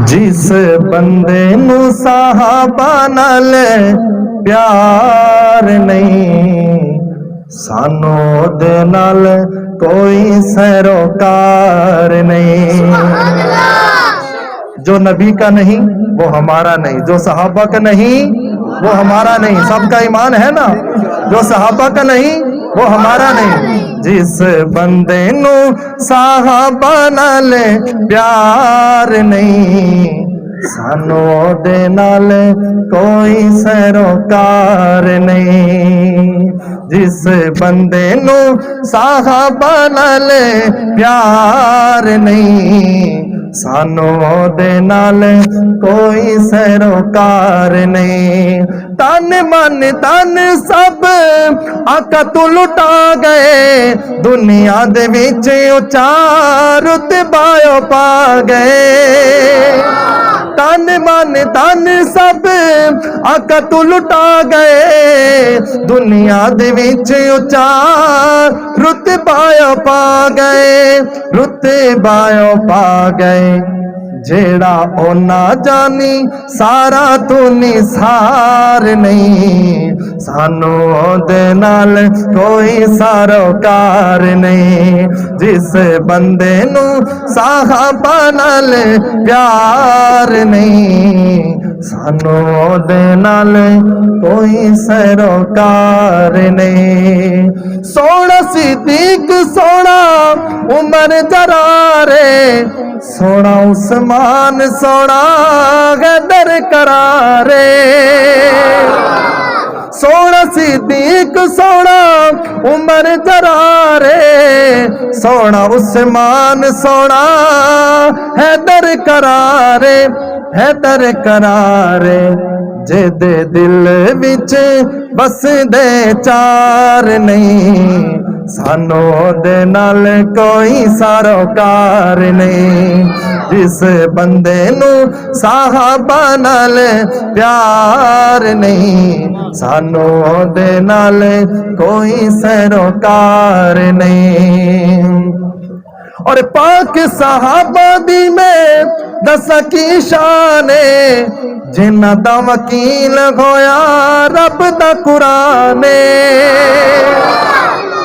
जिस बंदे नू साहबा नाल प्यार नहीं, सानू दे नाल कोई सरोकार नहीं। जो नबी का नहीं वो हमारा नहीं, जो सहाबा का नहीं वो हमारा नहीं। सबका ईमान है ना? जो सहाबा का नहीं वो हमारा नहीं। जिस बंदे नू साहबा नाल प्यार नहीं, सानू दे नाल कोई सरोकार नहीं। जिस बंदे नू साहबा नाल प्यार नहीं, सानू दे नाल कोई सरोकार नहीं। तन मन तन सब आका तू लुटा गए, दुनिया दे विच उच्चा रुतबा पा गए। तन मन तन सब आका तू लुटा गए, दुनिया दे विच उच्चा रुतबा पा गए, रुतबा पा गए। जेड़ा ओ ना जानी सारा तू निसार नहीं, सानू दे नाल कोई सारोकार नहीं। जिस बंदे नू साहबा नाल प्यार नहीं, सानू दे नाल कोई सरोकार नहीं। सोना सिद्दीक सोना उमर जरारे, सोना उस्मान सोना हैदर करारे। सोना सिद्दीक सोना उमर जरारे, सोना उस्मान सोना हैदर करारे, हैदर करारे। जेदे दिल विच बस दे चार नहीं, सानू दे नाल कोई सरोकार नहीं। जिस बंदे नू साहबा नाल प्यार नहीं, सानू दे नाल कोई सरोकार नहीं। और पाक सहाबा दी में दस की शान, जिन्ना दा वकील होया रब दा कुरान।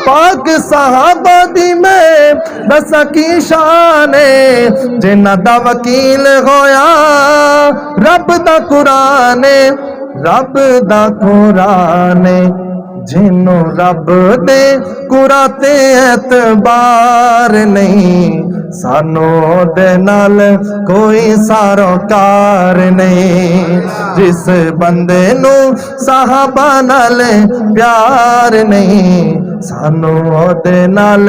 पाक सहाबा दी में दस की शान, जिन्ना दा वकील होया रब दा कुरान, रब दा कुरान। जिन्नू रब दे कुराते एतबार नहीं, सानू दे नाल कोई सारोकार नहीं। जिस बंदे नू साहबा नाल प्यार नहीं, सानू दे नाल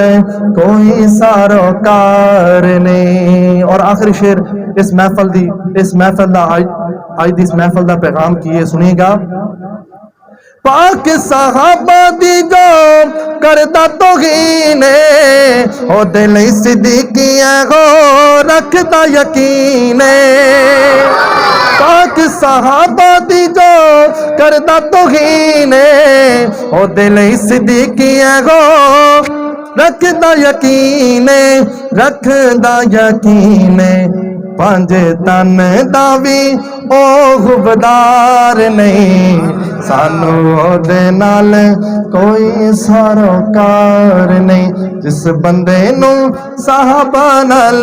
कोई सारोकार नहीं। और आखिरी शेर इस महफल दा आज दी इस महफल दा पैगाम की है, सुनिएगा। पाक सहाबा दी जो करदा तौहीन, ओ दिल सिद्दीकिया हो रखदा यकीन। पाक सहाबा दी जो करदा तौहीन, ओ दिल सिद्दीकिया हो रखदा यकीन, रखदा यकीन। पंज तन दा वी ओ खुबदार नहीं, सानू दे नाल कोई सरोकार नहीं। जिस बंदे नू साहबा नाल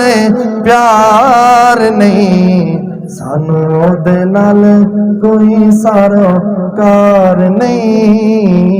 प्यार नहीं, सानू दे नाल कोई सरोकार नहीं।